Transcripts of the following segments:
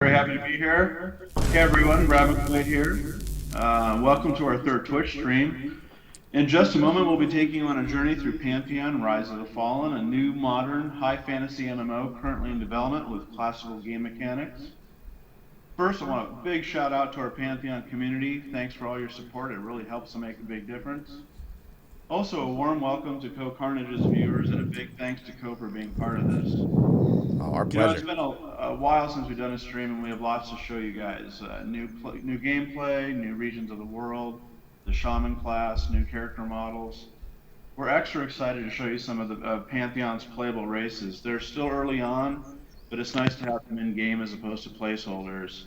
Very happy to be here. Hey everyone, Brad McQuaid here. Welcome to our third Twitch stream. In just a moment, we'll be taking you on a journey through Pantheon, Rise of the Fallen, a new modern high fantasy MMO currently in development with classical game mechanics. First, I want a big shout out to our Pantheon community. Thanks for all your support. It really helps to make a big difference. Also, a warm welcome to CohhCarnage's viewers and a big thanks to Cohh for being part of this. Our pleasure. It's been a while since we've done a stream, and we have lots to show you guys. New gameplay, new regions of the world, the shaman class, new character models. We're extra excited to show you some of the Pantheon's playable races. They're still early on, but it's nice to have them in-game as opposed to placeholders.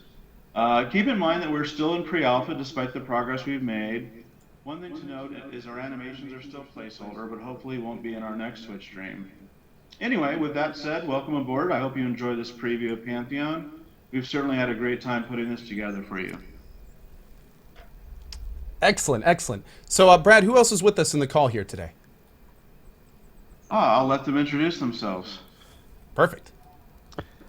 Keep in mind that we're still in pre-alpha despite the progress we've made. One thing to note is our animations are still placeholder, but hopefully won't be in our next Twitch stream. Anyway, with that said, welcome aboard. I hope you enjoy this preview of Pantheon. We've certainly had a great time putting this together for you. Excellent, excellent. So, Brad, who else is with us in the call here today? I'll let them introduce themselves. Perfect.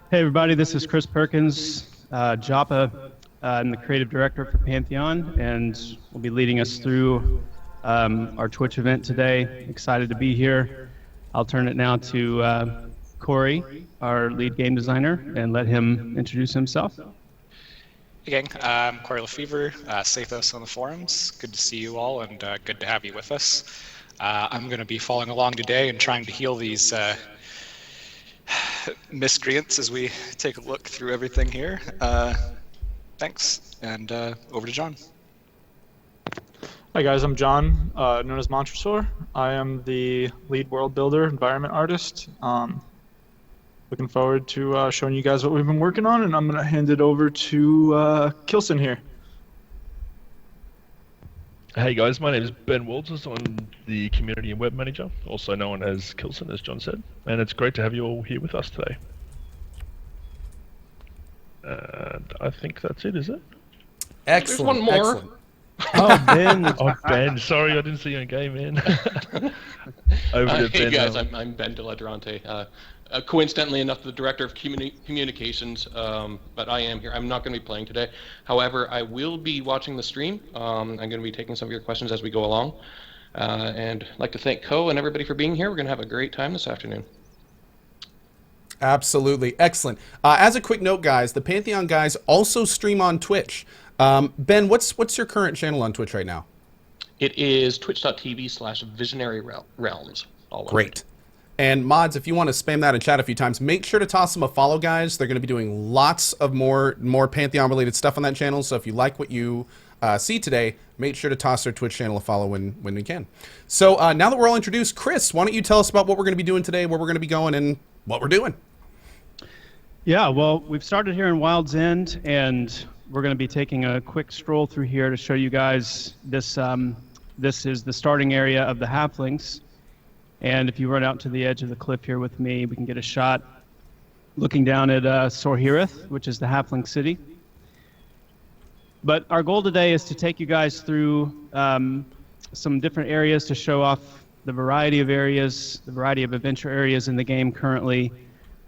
Hey everybody, this is Chris Perkins, Joppa. I'm the creative director for Pantheon, and will be leading us through our Twitch event today. Excited to be here. I'll turn it now to Corey, our lead game designer, and let him introduce himself. Hey gang, I'm Corey Lefevre, Sathos on the forums. Good to see you all, and good to have you with us. I'm going to be following along today and trying to heal these miscreants as we take a look through everything here. Thanks, and over to John. Hi guys, I'm John, known as Montresor. I am the lead world builder, environment artist. Looking forward to showing you guys what we've been working on, and I'm going to hand it over to Kilson here. Hey guys, my name is Ben Walters. I'm the community and web manager, also known as Kilson, as John said, and it's great to have you all here with us today. And I think that's it, is it? Excellent. There's one more. Excellent. Oh, Ben. Oh, Ben, sorry I didn't see you in game, man. Over to Hey Ben guys, now. I'm Ben Deladrante. Coincidentally enough, the director of communications, but I am here. I'm not going to be playing today. However, I will be watching the stream. I'm going to be taking some of your questions as we go along. And I'd like to thank Cohh and everybody for being here. We're going to have a great time this afternoon. Absolutely. Excellent. As a quick note, guys, the Pantheon guys also stream on Twitch. Ben, what's your current channel on Twitch right now? It is twitch.tv/Visionary Realms. All Great. And mods, if you want to spam that in chat a few times, make sure to toss them a follow, guys. They're going to be doing lots of more Pantheon-related stuff on that channel. So if you like what you see today, make sure to toss their Twitch channel a follow when we can. So now that we're all introduced, Chris, why don't you tell us about what we're going to be doing today, where we're going to be going, and what we're doing? Yeah, well, we've started here in Wild's End, and we're going to be taking a quick stroll through here to show you guys this. This is the starting area of the halflings. And if you run out to the edge of the cliff here with me, we can get a shot looking down at Sorhirith, which is the halfling city. But our goal today is to take you guys through some different areas to show off the variety of areas, the variety of adventure areas in the game currently.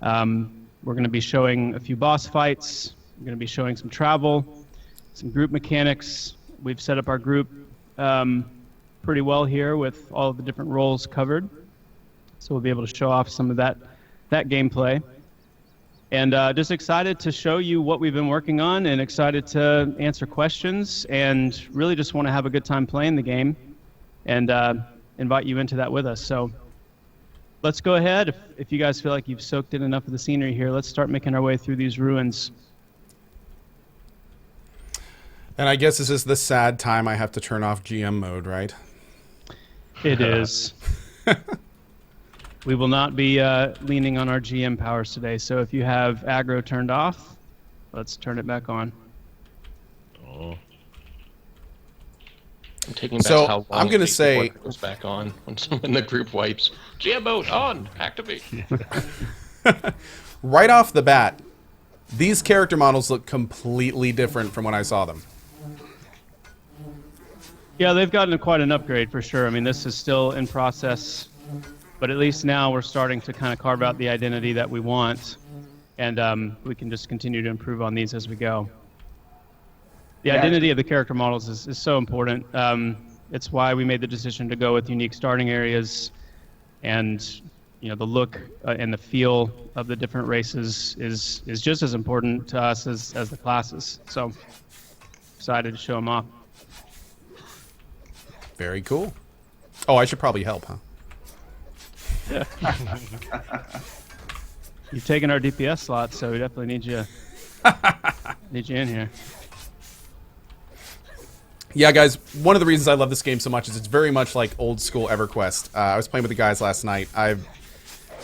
We're going to be showing a few boss fights. We're going to be showing some travel, some group mechanics. We've set up our group pretty well here with all of the different roles covered. So we'll be able to show off some of that gameplay. And just excited to show you what we've been working on, and excited to answer questions, and really just want to have a good time playing the game and invite you into that with us. So let's go ahead. If you guys feel like you've soaked in enough of the scenery here, let's start making our way through these ruins. And I guess this is the sad time I have to turn off GM mode, right? It is. We will not be leaning on our GM powers today, so if you have aggro turned off, let's turn it back on. Oh. I'm taking back So, how long I'm gonna it takes before say- it goes back on when the group wipes. GM mode on, activate. Right off the bat, these character models look completely different from when I saw them. Yeah, they've gotten quite an upgrade for sure. I mean, this is still in process, but at least now we're starting to kind of carve out the identity that we want. and we can just continue to improve on these as we go. The Yeah. identity of the character models is so important. It's why we made the decision to go with unique starting areas, and the look and the feel of the different races is just as important to us as the classes. So excited to show them off. Very cool. Oh, I should probably help, huh? You've taken our DPS slot, so we definitely need you in here. Yeah, guys, one of the reasons I love this game so much is it's very much like old school EverQuest. I was playing with the guys last night.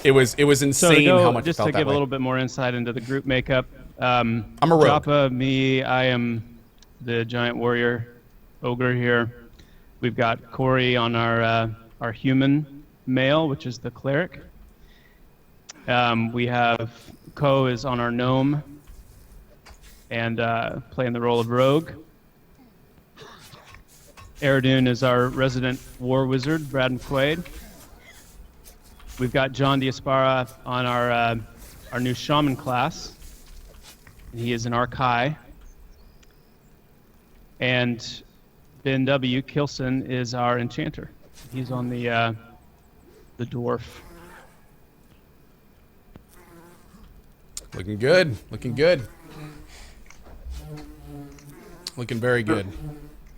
It was insane So to go, how much just it felt to that give way. a little bit more insight into the group makeup. I'm a rogue. Joppa, me, I am the giant warrior ogre here. We've got Corey on our human male, which is the cleric. We have Ko is on our gnome and playing the role of rogue. Eridun is our resident war wizard, Brad McQuaid. We've got John Diaspara on our new shaman class. He is an Archai. And Ben W. Kilson is our enchanter. He's on the dwarf. Looking good. Looking good. Looking very good.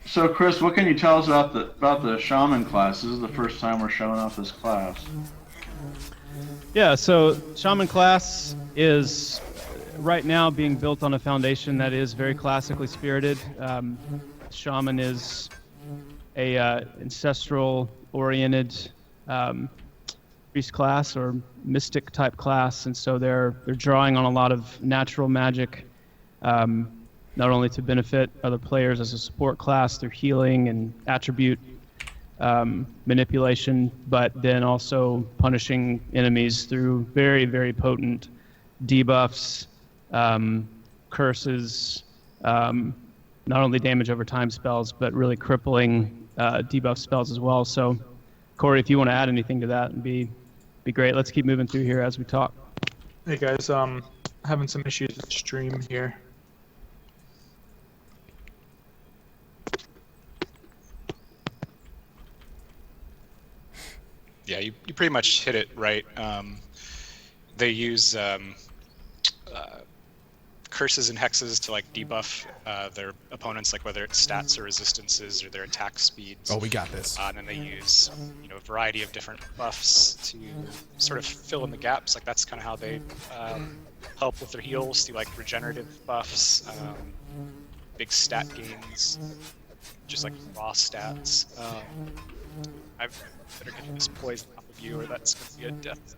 So, Chris, what can you tell us about the shaman class? This is the first time we're showing off this class. Yeah, so shaman class is right now being built on a foundation that is very classically spirited. Shaman is a ancestral-oriented priest class or mystic type class, and so they're drawing on a lot of natural magic, not only to benefit other players as a support class through healing and attribute manipulation, but then also punishing enemies through very, very potent debuffs, curses, not only damage over time spells, but really crippling debuff spells as well. So, Corey, if you want to add anything to that, it'd be great. Let's keep moving through here as we talk. Hey guys, having some issues with stream here. Yeah, you pretty much hit it right. They use curses and hexes to like debuff their opponents, like whether it's stats or resistances or their attack speeds. Oh, we got this. And then they use a variety of different buffs to sort of fill in the gaps. Like that's kind of how they help with their heals through like regenerative buffs, big stat gains, just like raw stats. I better get this poison off of you, or that's going to be a death.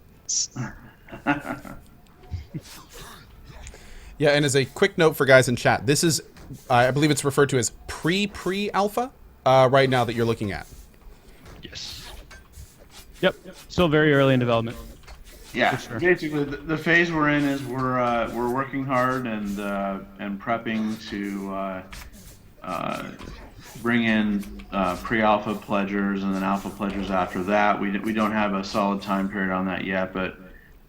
Yeah, and as a quick note for guys in chat, this is, I believe it's referred to as pre-alpha right now that you're looking at. Yes. Yep, still very early in development. Yeah, For sure. basically the phase we're in is we're working hard and prepping to bring in pre-alpha pledgers and then alpha pledgers after that. We don't have a solid time period on that yet, but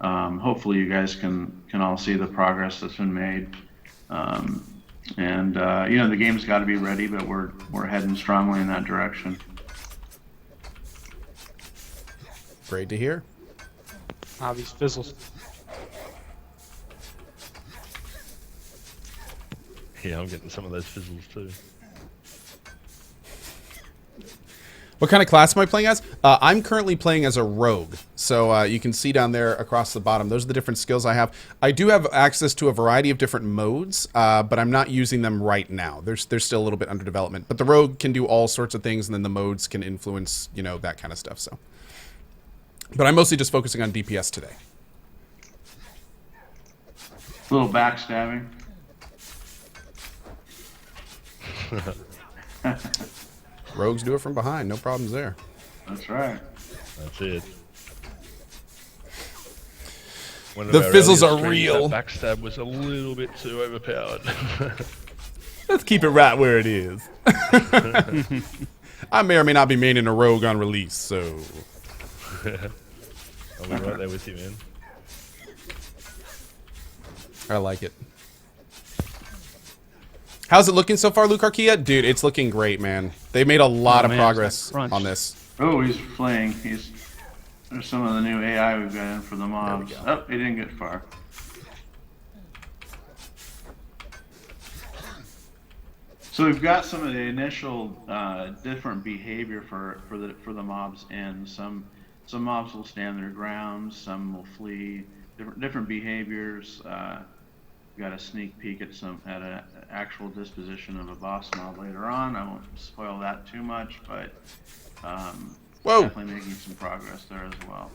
hopefully you guys can all see the progress that's been made. The game's got to be ready, but we're heading strongly in that direction. Great to hear. Ah, these fizzles. Yeah, I'm getting some of those fizzles too. What kind of class am I playing as? I'm currently playing as a rogue. So you can see down there across the bottom, those are the different skills I have. I do have access to a variety of different modes, but I'm not using them right now. They're still a little bit under development. But the rogue can do all sorts of things, and then the modes can influence, that kind of stuff. So, but I'm mostly just focusing on DPS today. A little backstabbing. Rogues do it from behind, no problems there. That's right. That's it. One of The our fizzles earlier are streams, real. That backstab was a little bit too overpowered. Let's keep it right where it is. I may or may not be maining a rogue on release, so... I'll be right there with you, man. I like it. How's it looking so far, Lucarkia? Dude, it's looking great, man. They made a lot of man, progress it's like crunch. on this. Oh, he's fleeing. There's some of the new AI we've got in for the mobs. Oh, he didn't get far. So we've got some of the initial different behavior for the mobs, and some mobs will stand their ground, some will flee. Different behaviors. We got a sneak peek at an actual disposition of a boss mob later on. I won't spoil that too much, but Whoa. definitely making some progress there as well.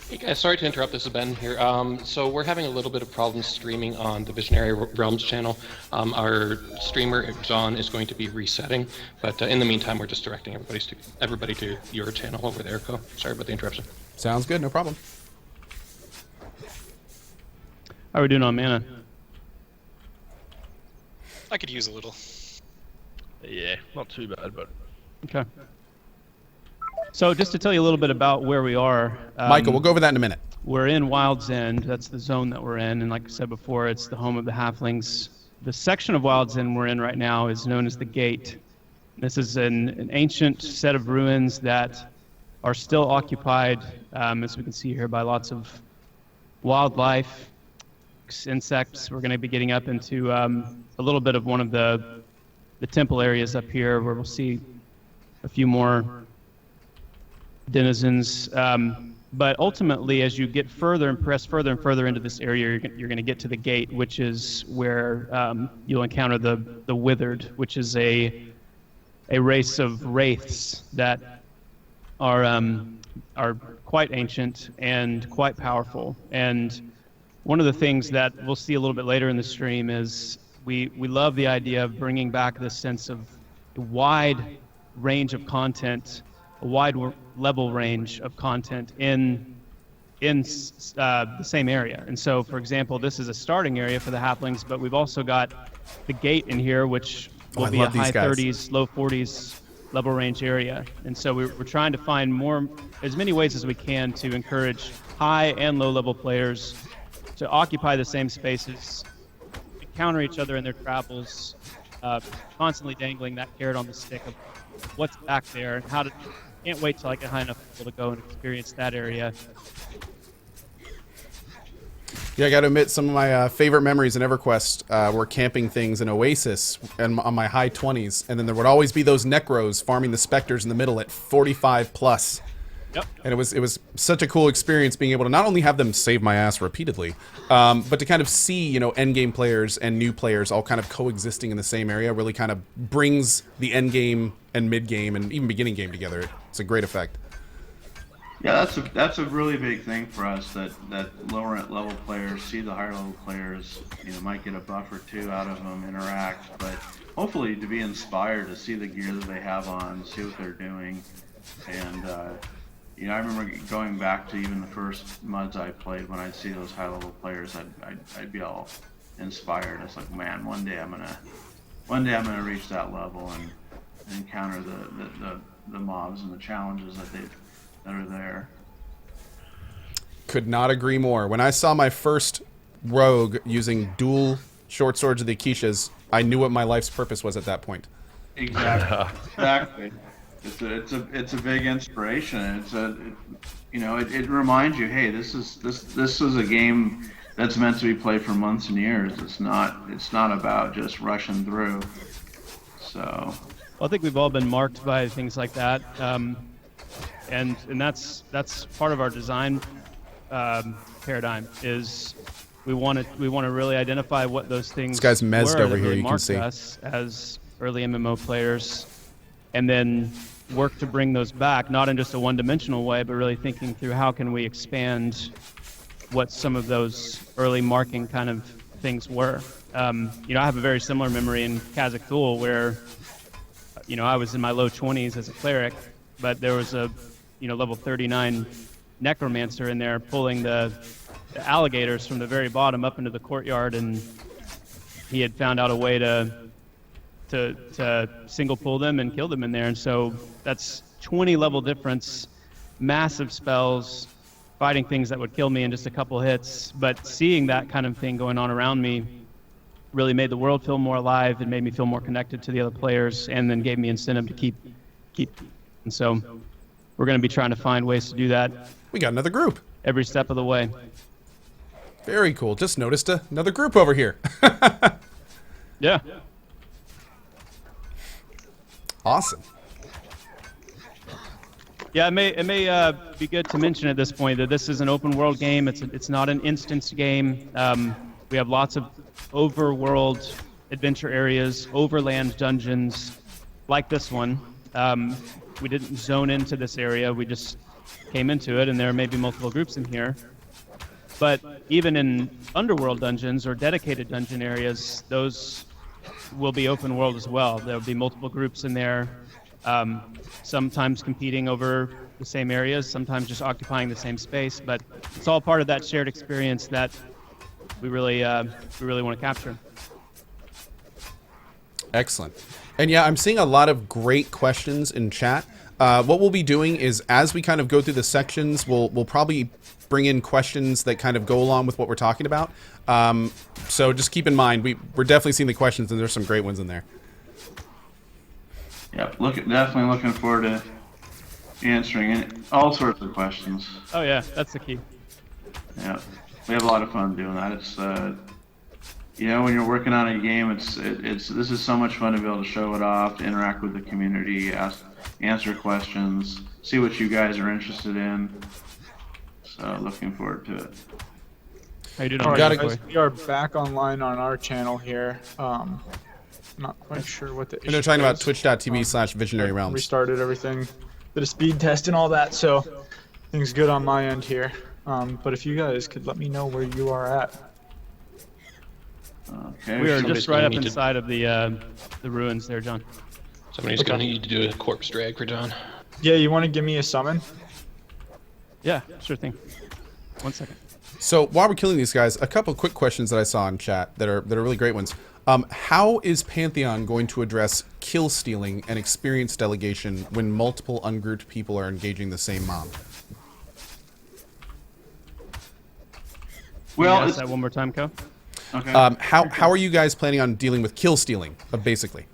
Hey guys, sorry to interrupt. This is Ben here. So we're having a little bit of problems streaming on the Visionary Realms channel. Our streamer John is going to be resetting, but in the meantime, we're just directing everybody to your channel over there. Co. Sorry about the interruption. Sounds good, no problem. How are we doing on mana? I could use a little. Yeah, not too bad, but Okay. So just to tell you a little bit about where we are. Michael, we'll go over that in a minute. We're in Wild's End. That's the zone that we're in. And like I said before, it's the home of the halflings. The section of Wild's End we're in right now is known as the Gate. This is an ancient set of ruins that are still occupied, as we can see here, by lots of wildlife, insects. We're going to be getting up into a little bit of one of the temple areas up here where we'll see a few more denizens. But ultimately, as you get further and press further and further into this area, you're going to get to the Gate, which is where you'll encounter the Withered, which is a race of wraiths that are quite ancient and quite powerful. And one of the things that we'll see a little bit later in the stream is we love the idea of bringing back this sense of a wide range of content, a wide level range of content in the same area. And so, for example, this is a starting area for the halflings, but we've also got the Gate in here, which will be a high 30s, low 40s level range area. And so we're trying to find as many ways as we can to encourage high and low level players to occupy the same spaces, encounter each other in their travels, constantly dangling that carrot on the stick of what's back there and can't wait till I get high enough people to go and experience that area. Yeah, I got to admit, some of my favorite memories in EverQuest were camping things in Oasis and on my high 20s, and then there would always be those Necros farming the Spectres in the middle at 45 plus. Yep. And it was such a cool experience being able to not only have them save my ass repeatedly, but to kind of see, endgame players and new players all kind of coexisting in the same area really kind of brings the endgame and mid-game and even beginning game together. It's a great effect. Yeah, that's a really big thing for us, that lower level players see the higher level players, might get a buff or two out of them, interact, but hopefully to be inspired to see the gear that they have on, see what they're doing. And I remember going back to even the first MUDs I played, when I'd see those high level players, I'd be all inspired. It's like, man, one day I'm gonna reach that level and encounter the mobs and the challenges that are there. Could not agree more. When I saw my first rogue using dual short swords of the Akishas, I knew what my life's purpose was at that point. Exactly. It's a big inspiration. It reminds you, hey, this is a game that's meant to be played for months and years. It's not about just rushing through. So. Well, I think we've all been marked by things like that. And that's part of our design paradigm. Is we want to really identify what those things. This guy's mezzed were over that here. really You can marked see us as early MMO players, and then work to bring those back, not in just a one-dimensional way, but really thinking through how can we expand what some of those early marking kind of things were. I have a very similar memory in Kazakh Thul where, I was in my low 20s as a cleric, but there was a level 39 necromancer in there pulling the alligators from the very bottom up into the courtyard, and he had found out a way to single pull them and kill them in there. And so that's 20 level difference, massive spells, fighting things that would kill me in just a couple hits. But seeing that kind of thing going on around me really made the world feel more alive. It made me feel more connected to the other players, and then gave me incentive to keep. And so we're going to be trying to find ways to do that We got another group. every step of the way. Very cool. Just noticed another group over here. Yeah. Awesome. Yeah, it may be good to mention at this point that this is an open world game. It's not an instance game. We have lots of overworld adventure areas, overland dungeons, like this one. We didn't zone into this area. We just came into it, and there may be multiple groups in here. But even in underworld dungeons or dedicated dungeon areas, those will be open world as well. There will be multiple groups in there, sometimes competing over the same areas, sometimes just occupying the same space. But it's all part of that shared experience that we really want to capture. Excellent. And yeah, I'm seeing a lot of great questions in chat. What we'll be doing is, as we kind of go through the sections, we'll probably bring in questions that kind of go along with what we're talking about. So just keep in mind, we're definitely seeing the questions, and there's some great ones in there. Yep, definitely looking forward to answering all sorts of questions. Oh yeah, that's the key. Yeah, we have a lot of fun doing that. It's you know, when you're working on a game, this is so much fun to be able to show it off, to interact with the community, answer questions, see what you guys are interested in. So looking forward to it. How you doing? All right, Gotta- guys, we are back online on our channel here. Not quite sure what the issue And they're talking about is. twitch.tv/Visionary Realms. Restarted everything, did a speed test and all that, so things good on my end here. But if you guys could let me know where you are at. Okay. We are Somebody's just right gonna up need to- inside of the ruins there, John. Somebody's going to need to do a corpse drag for John. Yeah, you want to give me a summon? Yeah, sure thing. 1 second. So while we're killing these guys, a couple quick questions that I saw in chat that are really great ones. How is Pantheon going to address kill stealing and experience delegation when multiple ungrouped people are engaging the same mob? Well, Can you it's, ask that one more time, Co? okay. How are you guys planning on dealing with kill stealing, basically?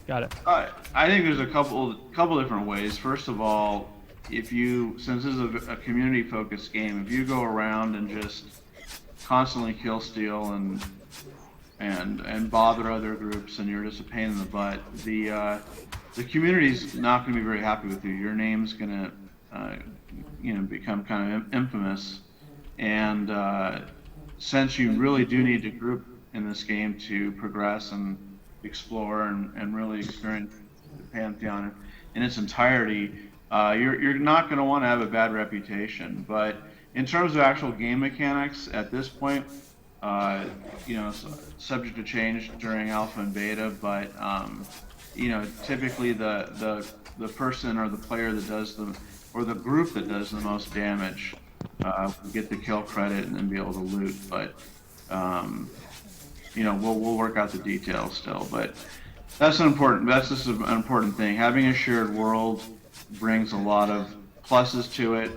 Got it. I think there's a couple different ways. First of all, since this is a community-focused game, if you go around and just constantly kill steal and bother other groups, and you're just a pain in the butt, the community's not going to be very happy with you. Your name's going to become kind of infamous, and since you really do need to group in this game to progress and explore and really experience the Pantheon in its entirety, you're not going to want to have a bad reputation. But in terms of actual game mechanics, at this point, subject to change during alpha and beta, but typically the person or the player that does or the group that does the most damage get the kill credit and then be able to loot. But we'll work out the details still. But that's just an important thing. Having a shared world brings a lot of pluses to it.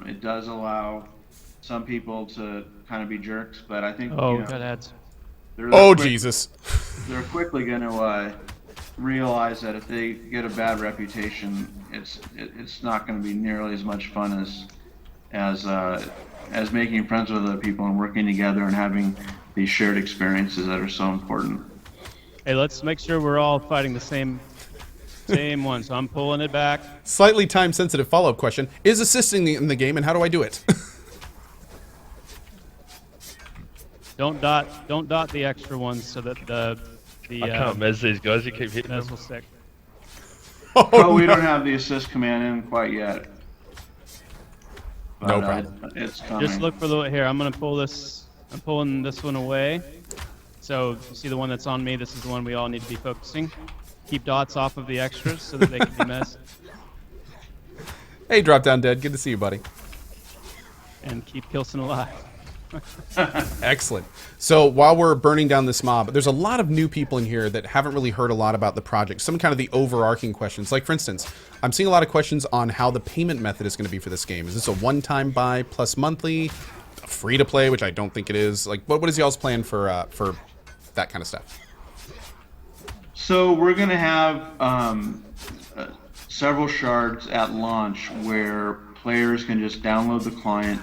It does allow some people to kind of be jerks, but I think Got ads. Jesus. They're quickly going to realize that if they get a bad reputation, it's not going to be nearly as much fun as making friends with other people and working together and having these shared experiences that are so important. Hey, let's make sure we're all fighting the same one. So I'm pulling it back. Slightly time-sensitive follow-up question. Is assisting in the game, and how do I do it? Don't dot the extra ones so that the I can't mez these guys. You keep hitting mess them. will stick. Oh, we don't have the assist command in quite yet. But, No problem. It's coming. Just look for the here. I'm gonna pull this. I'm pulling this one away. So you see the one that's on me. This is the one we all need to be focusing. Keep dots off of the extras so that they can be messed. Hey, Drop Down Dead. Good to see you, buddy. And keep Kilson alive. Excellent. So while we're burning down this mob, there's a lot of new people in here that haven't really heard a lot about the project. Some kind of the overarching questions. Like, for instance, I'm seeing a lot of questions on how the payment method is going to be for this game. Is this a one-time buy plus monthly, free-to-play, which I don't think it is? Like, what is y'all's plan for that kind of stuff? So we're going to have several shards at launch where players can just download the client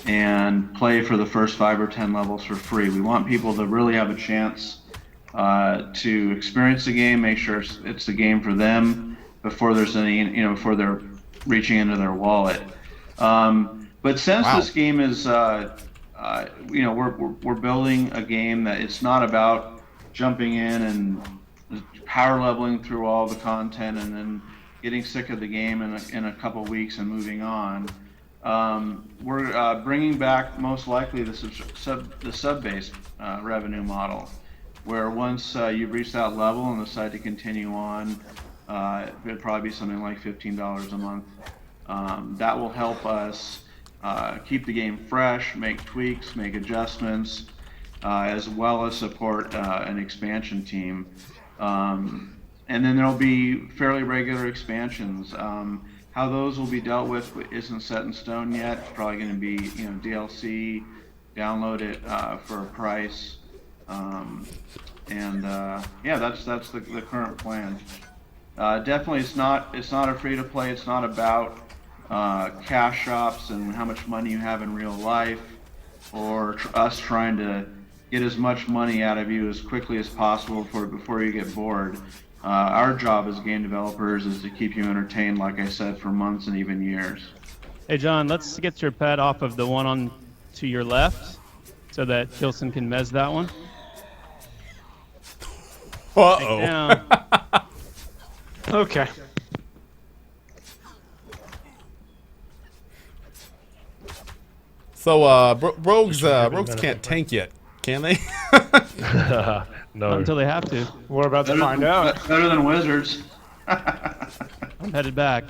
and play for the first 5 or 10 levels for free. We want people to really have a chance to experience the game, make sure it's the game for them before there's any, before they're reaching into their wallet. But since this game is, we're building a game that it's not about jumping in and power leveling through all the content and then getting sick of the game in a couple weeks and moving on. We're bringing back most likely the sub-based revenue model, where once you've reached that level and decide to continue on, it'd probably be something like $15 a month. That will help us keep the game fresh, make tweaks, make adjustments, as well as support an expansion team. And then there'll be fairly regular expansions. How those will be dealt with isn't set in stone yet. It's probably going to be, DLC, download it for a price, that's the current plan. Definitely, it's not a free to play. It's not about cash shops and how much money you have in real life, or us trying to get as much money out of you as quickly as possible before you get bored. Our job as game developers is to keep you entertained, like I said, for months and even years. Hey, John, let's get your pet off of the one on to your left so that Kilson can mez that one. Uh-oh. Down. Okay. So, rogues can't tank yet, can they? No. Not until they have to. We're about to find out. Better than wizards. I'm headed back.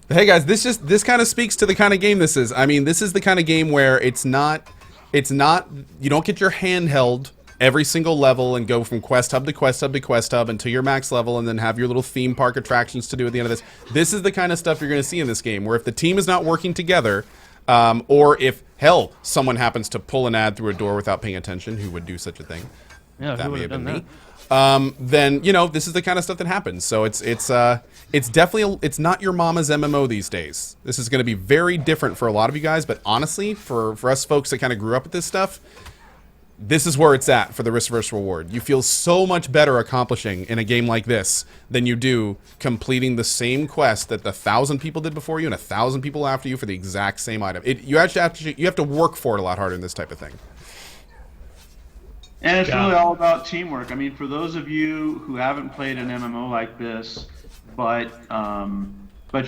Hey guys, this kind of speaks to the kind of game this is. I mean, this is the kind of game where it's not you don't get your hand held every single level and go from quest hub to quest hub to quest hub until your max level and then have your little theme park attractions to do at the end of this. This is the kind of stuff you're going to see in this game, where if the team is not working together, or if, hell, someone happens to pull an ad through a door without paying attention, who would do such a thing? Yeah, That who may would have have been done me. Then, this is the kind of stuff that happens. So it's definitely, it's not your mama's MMO these days. This is going to be very different for a lot of you guys, but honestly, for us folks that kind of grew up with this stuff, this is where it's at for the risk versus reward. You feel so much better accomplishing in a game like this than you do completing the same quest that 1,000 people did before you and 1,000 people after you for the exact same item. You have to work for it a lot harder in this type of thing. And it's really all about teamwork. I mean, for those of you who haven't played an MMO like this, but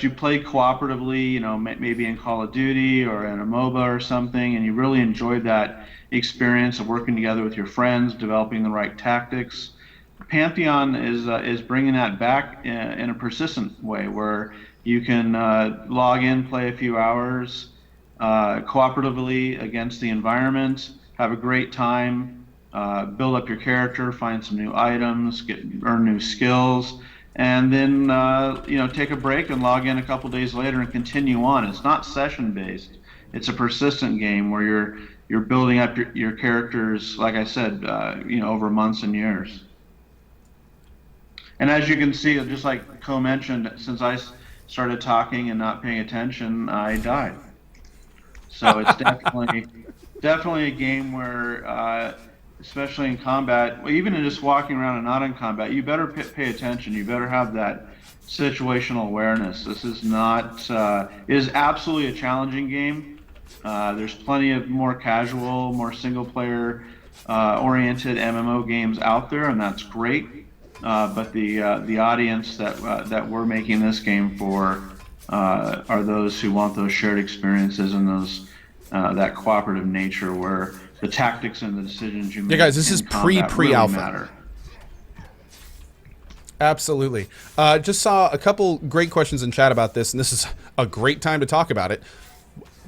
you play cooperatively, maybe in Call of Duty or in a MOBA or something, and you really enjoyed that experience of working together with your friends, developing the right tactics. Pantheon is bringing that back in a persistent way, where you can log in, play a few hours cooperatively against the environment, have a great time, build up your character, find some new items, earn new skills, and then take a break and log in a couple days later and continue on. It's not session based. It's a persistent game where you're building up your characters, like I said, over months and years. And as you can see, just like Co mentioned, since I started talking and not paying attention, I died. So it's definitely a game where, especially in combat, even in just walking around and not in combat, you better pay attention. You better have that situational awareness. This is not. It is absolutely a challenging game. There's plenty of more casual, more single-player oriented MMO games out there, and that's great. But the audience that we're making this game for are those who want those shared experiences and those that cooperative nature where the tactics and the decisions you make. Yeah, guys, this is pre-alpha. matter. Absolutely. Just saw a couple great questions in chat about this, and this is a great time to talk about it.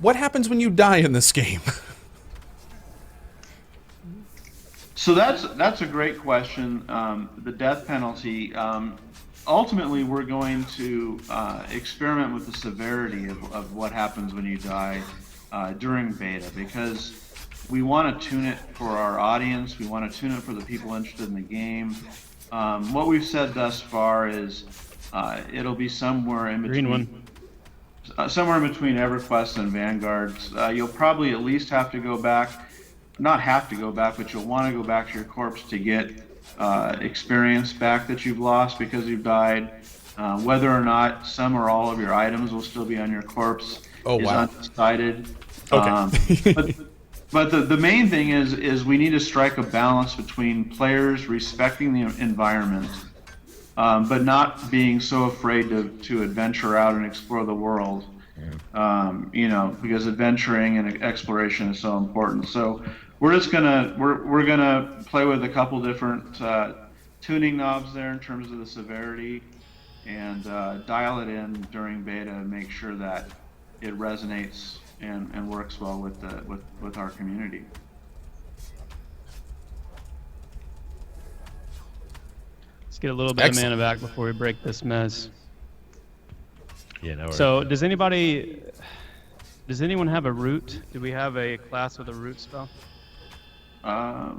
What happens when you die in this game? So that's a great question. The death penalty. Ultimately, we're going to experiment with the severity of what happens when you die during beta, because we want to tune it for our audience. We want to tune it for the people interested in the game. What we've said thus far is it'll be somewhere in between. Green one. Somewhere in between EverQuest and Vanguard. You'll probably at least have to go back. Not have to go back, but you'll want to go back to your corpse to get experience back that you've lost because you've died. Whether or not some or all of your items will still be on your corpse is undecided. Okay. But the main thing is we need to strike a balance between players respecting the environment, but not being so afraid to adventure out and explore the world. Because adventuring and exploration is so important. So we're just we're gonna play with a couple different tuning knobs there in terms of the severity, and dial it in during beta and make sure that it resonates and works well with our community. Let's get a little bit of mana back before we break this mess. Yeah, no worries. So, does anyone have a root? Do we have a class with a root spell? I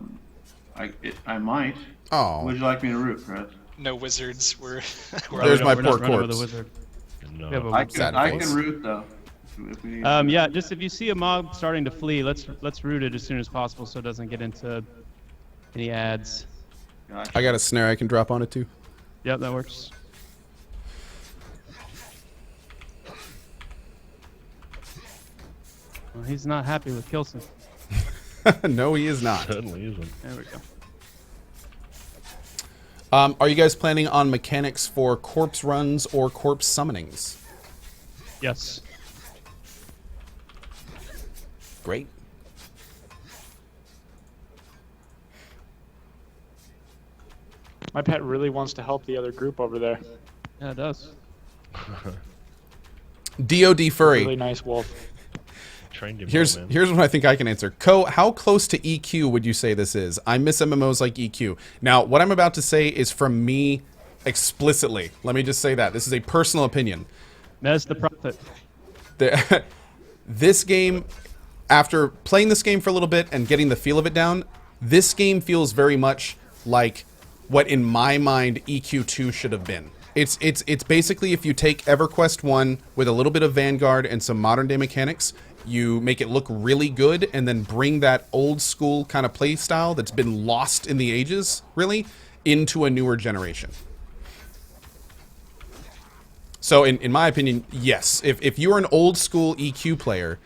might. Oh. Would you like me to root, Chris? No wizards. We're There's my We're poor not running with corpse. a wizard. No. We have a I Sad can face. root though. If we need Yeah, just if you see a mob starting to flee, let's root it as soon as possible so it doesn't get into any ads. Gotcha. I got a snare I can drop on it too. Yep, that works. Well, he's not happy with Kilson. No, he is not. Certainly isn't. There we go. Are you guys planning on mechanics for corpse runs or corpse summonings? Yes. Great. My pet really wants to help the other group over there. Yeah, it does. DOD Furry. Really nice wolf. Trained him Here's well, man. here's what I think I can answer. How close to EQ would you say this is? I miss MMOs like EQ. Now, what I'm about to say is from me explicitly. Let me just say that. This is a personal opinion. That's the prophet. This game, after playing this game for a little bit and getting the feel of it down, this game feels very much like what in my mind EQ2 should have been. It's basically if you take EverQuest 1 with a little bit of Vanguard and some modern day mechanics, you make it look really good and then bring that old school kind of play style that's been lost in the ages, really, into a newer generation. So in my opinion, yes, if you're an old school EQ player,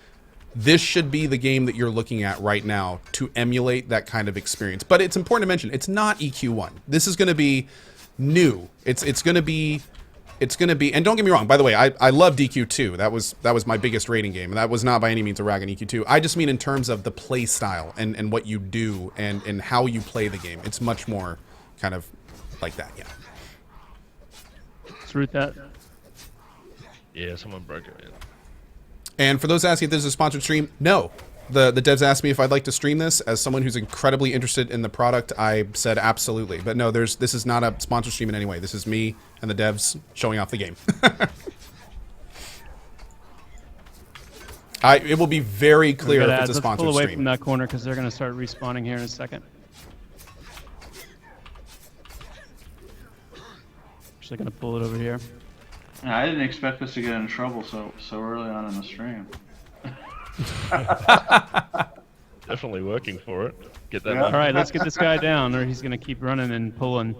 this should be the game that you're looking at right now to emulate that kind of experience. But it's important to mention, it's not EQ1. This is going to be new. It's going to be, and don't get me wrong, by the way, I loved EQ2. That was my biggest rating game, and that was not by any means a rag on EQ2. I just mean in terms of the play style and what you do and how you play the game. It's much more kind of like that, yeah. Let's root that. Yeah, someone broke it. And for those asking if this is a sponsored stream, no. The devs asked me if I'd like to stream this. As someone who's incredibly interested in the product, I said absolutely. But no, this is not a sponsored stream in any way. This is me and the devs showing off the game. It will be very clear if it's a Let's sponsored pull away stream. from that corner because they're going to start respawning here in a second. Actually going to pull it over here. Yeah, I didn't expect us to get in trouble so early on in the stream. Definitely working for it. Get that. Yeah. All right, let's get this guy down, or he's going to keep running and pulling.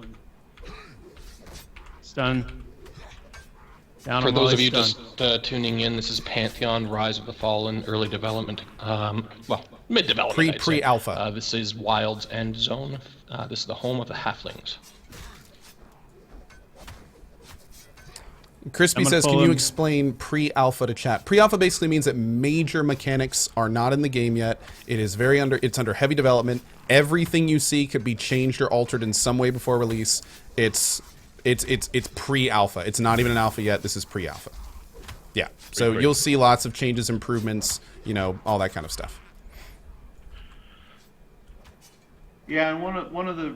Stun. Down For him those while of you he's just stunned. tuning in, this is Pantheon: Rise of the Fallen, early development. Mid development. Pre-alpha. This is Wild's End Zone. This is the home of the halflings. Crispy I'm gonna says, can pull you him. explain pre-alpha to chat? Pre-alpha basically means that major mechanics are not in the game yet. It is it's under heavy development. Everything you see could be changed or altered in some way before release. It's It's pre-alpha. It's not even an alpha yet. This is pre-alpha. Yeah. So Great. you'll see lots of changes, improvements, all that kind of stuff. Yeah, and one of the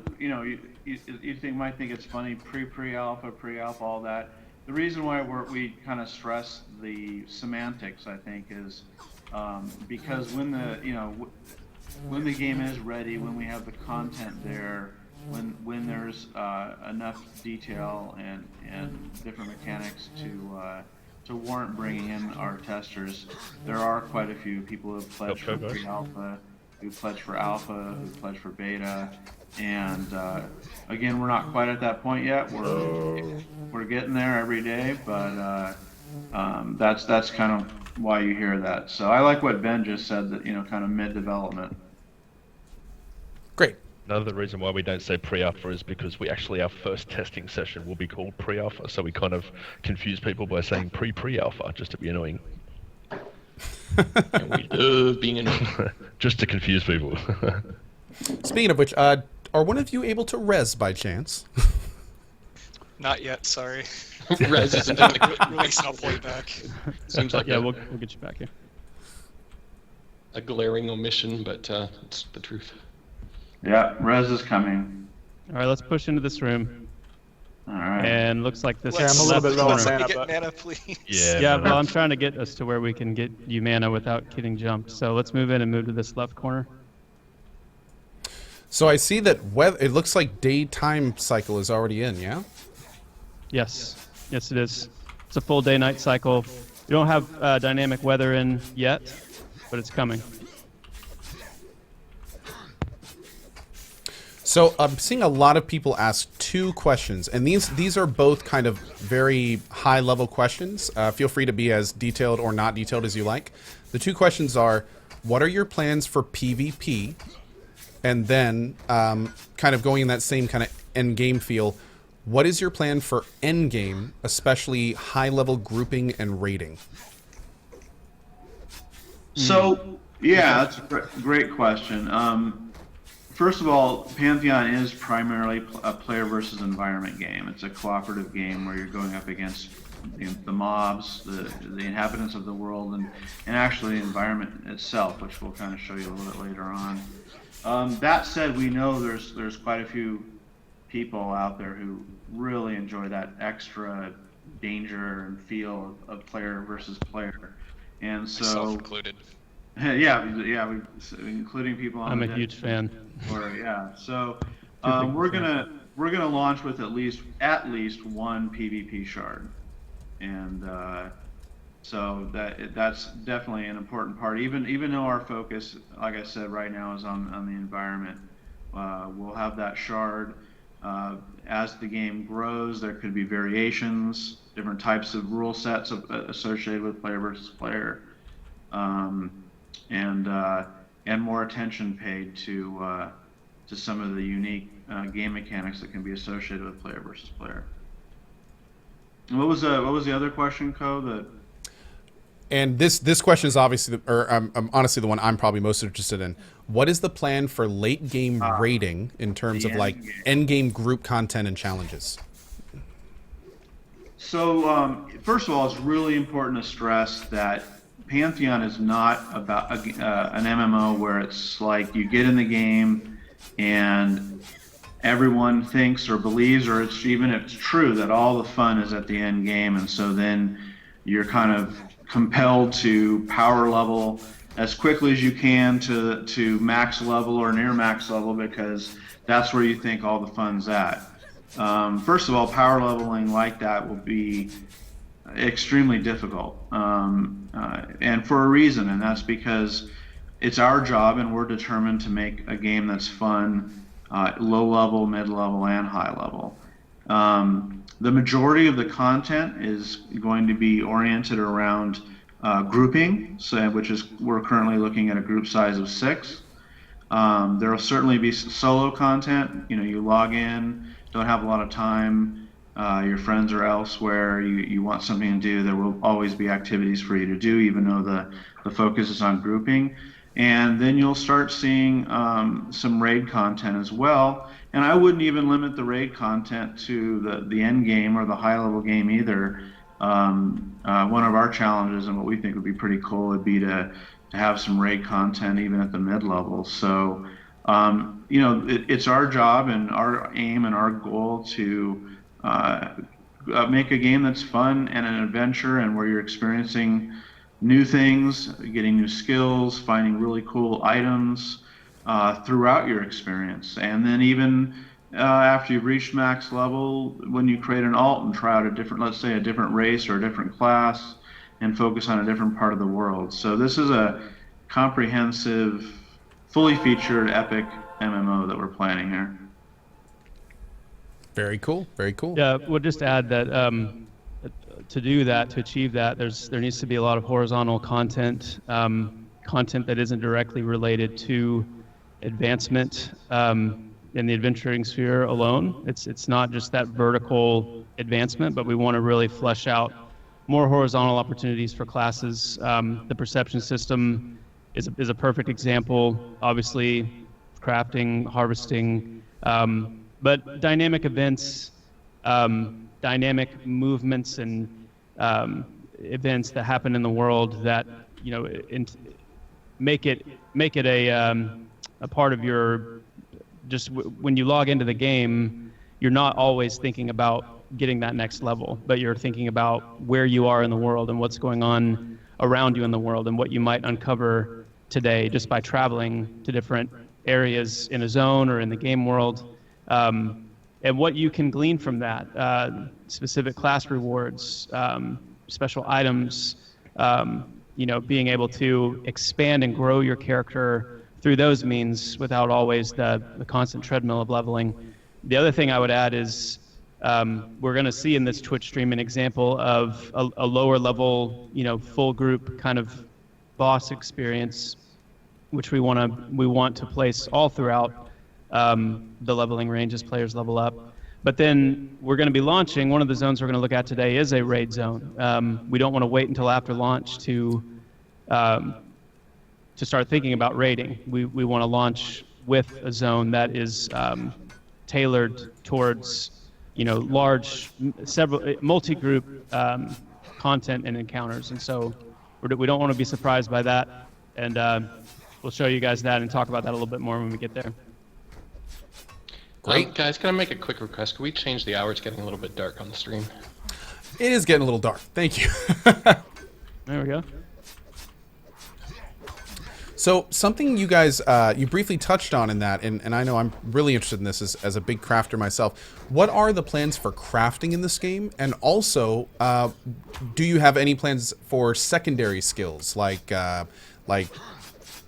might think it's funny pre-alpha, all that. The reason why we kind of stress the semantics, I think, is because when the game is ready, when we have the content there, when there's enough detail and different mechanics to warrant bringing in our testers, there are quite a few people who have pledged for pre-alpha, who pledged for alpha, who pledged for beta, and again, we're not quite at that point yet. We're getting there every day, but that's kind of why you hear that. So I like what Ben just said, that kind of mid-development. Great. Another reason why we don't say pre-alpha is because our first testing session will be called pre-alpha, so we kind of confuse people by saying pre-alpha just to be annoying. And we love being annoying. Just to confuse people. Speaking of which, are one of you able to res by chance? Not yet, sorry. Res isn't in the Releasing a playback. Seems like We'll get you back here. a glaring omission, but it's the truth. Yeah, Res is coming. All right, let's push into this room. All right. And looks like this I'm a little bit low on corner. mana, Let me but- get mana, please. Yeah, well, I'm trying to get us to where we can get you mana without getting jumped. So let's move in and move to this left corner. So I see that it looks like daytime cycle is already in, yeah? Yes, it is. It's a full day-night cycle. We don't have dynamic weather in yet, but it's coming. So I'm seeing a lot of people ask two questions, and these are both kind of very high-level questions. Feel free to be as detailed or not detailed as you like. The two questions are, what are your plans for PvP? And then, kind of going in that same kind of end-game feel, what is your plan for end-game, especially high-level grouping and rating? So, yeah, that's a great question. First of all, Pantheon is primarily a player versus environment game. It's a cooperative game where you're going up against the mobs, the inhabitants of the world, and actually the environment itself, which we'll kind of show you a little bit later on. That said, we know there's quite a few people out there who really enjoy that extra danger and feel of player versus player, and so Myself included. yeah, including people on I'm the a huge fan. Or yeah, so we're gonna launch with at least one PvP shard, and so that's definitely an important part. Even though our focus, like I said, right now is on the environment, we'll have that shard. As the game grows, there could be variations, different types of rule sets associated with player versus player, and more attention paid to some of the unique game mechanics that can be associated with player versus player. And what was the other question, Ko? And this question is obviously, honestly the one I'm probably most interested in. What is the plan for late game rating in terms of like end game group content and challenges? So first of all, it's really important to stress that Pantheon is not about an MMO where it's like you get in the game and everyone thinks or believes, or it's even if it's true, that all the fun is at the end game, and so then you're kind of compelled to power level as quickly as you can to max level or near max level, because that's where you think all the fun's at. First of all, power leveling like that will be extremely difficult, and for a reason, and that's because it's our job and we're determined to make a game that's fun, low level, mid level, and high level. The majority of the content is going to be oriented around grouping, which is we're currently looking at a group size of 6. There will certainly be solo content. You log in, don't have a lot of time, your friends are elsewhere, you want something to do. There will always be activities for you to do, even though the focus is on grouping. And then you'll start seeing some raid content as well. And I wouldn't even limit the raid content to the end game or the high level game either. One of our challenges and what we think would be pretty cool would be to have some raid content even at the mid level. So, it's our job and our aim and our goal to make a game that's fun and an adventure, and where you're experiencing new things, getting new skills, finding really cool items throughout your experience. And then even after you've reached max level, when you create an alt and try out a different, let's say a different race or a different class, and focus on a different part of the world. So this is a comprehensive, fully featured epic MMO that we're planning here. Very cool. Very cool. Yeah, we'll just add that to do that, to achieve that, there needs to be a lot of horizontal content, content that isn't directly related to advancement in the adventuring sphere alone. It's not just that vertical advancement, but we want to really flesh out more horizontal opportunities for classes. The perception system is a perfect example. Obviously, crafting, harvesting, but dynamic events, dynamic movements, and events that happen in the world that make it a part of your. Just when you log into the game, you're not always thinking about getting that next level, but you're thinking about where you are in the world and what's going on around you in the world and what you might uncover today just by traveling to different areas in a zone or in the game world, and what you can glean from that, specific class rewards, special items, being able to expand and grow your character through those means without always the constant treadmill of leveling. The other thing I would add is we're going to see in this Twitch stream an example of a lower level, full group kind of boss experience, which we want to place all throughout the leveling range as players level up. But then we're going to be launching, one of the zones we're going to look at today is a raid zone. We don't want to wait until after launch to start thinking about raiding. We want to launch with a zone that is tailored towards large, several multi-group content and encounters. And so we don't want to be surprised by that. And we'll show you guys that and talk about that a little bit more when we get there. Great. Guys, can I make a quick request? Can we change the hour? It's getting a little bit dark on the stream. It is getting a little dark. Thank you. There we go. So something you guys, you briefly touched on in that, and I know I'm really interested in this as a big crafter myself. What are the plans for crafting in this game? And also, do you have any plans for secondary skills, like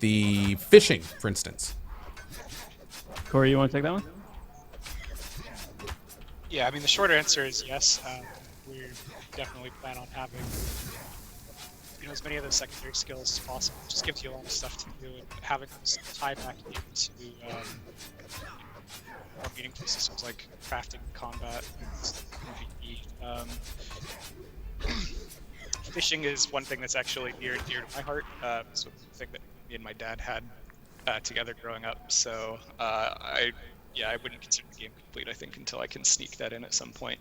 the fishing, for instance? Corey, you want to take that one? Yeah, I mean, the short answer is yes. We definitely plan on having as many of those secondary skills as possible. It just gives you a lot of stuff to do, and having those tie back into more meaningful systems like crafting, combat, and PvE. Fishing is one thing that's actually near and dear to my heart. It's a thing that me and my dad had together growing up. So I wouldn't consider the game complete, I think, until I can sneak that in at some point.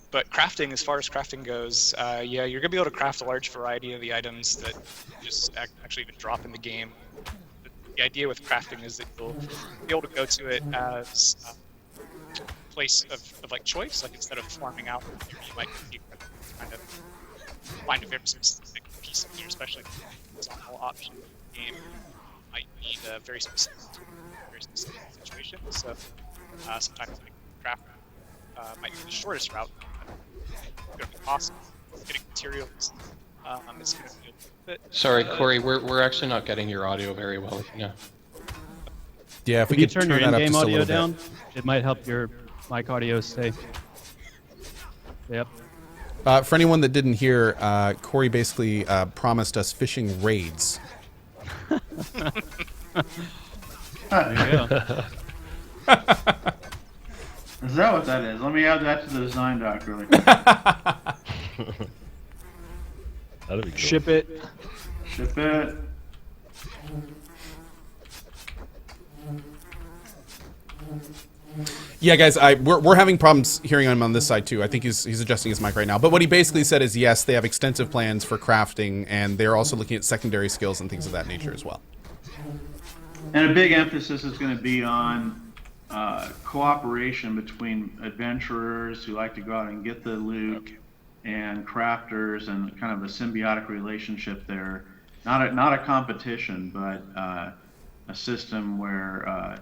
But crafting, as far as crafting goes, you're going to be able to craft a large variety of the items that just actually even drop in the game. The idea with crafting is that you'll be able to go to it as a place of like choice. Like instead of farming out, you might kind of find a very specific piece of gear, especially if it's on all option of the game. You might need a very specific situation. So sometimes craft might be the shortest route. It's going to be possible. Getting materials is going to be a bit. Sorry, Corey, we're actually not getting your audio very well. Yeah. Yeah, if we you could turn turn your that up in-game just a audio little down, bit. it might help your mic audio stay. Yep. For anyone that didn't hear, Corey basically promised us fishing raids. There you go. Is that what that is? Let me add that to the design doc really quick. That'd be cool. Ship it. Ship it. Yeah, guys, we're having problems hearing him on this side too. I think he's adjusting his mic right now. But what he basically said is yes, they have extensive plans for crafting, and they're also looking at secondary skills and things of that nature as well. And a big emphasis is going to be on cooperation between adventurers who like to go out and get the loot and crafters, and kind of a symbiotic relationship there. Not a competition, but a system where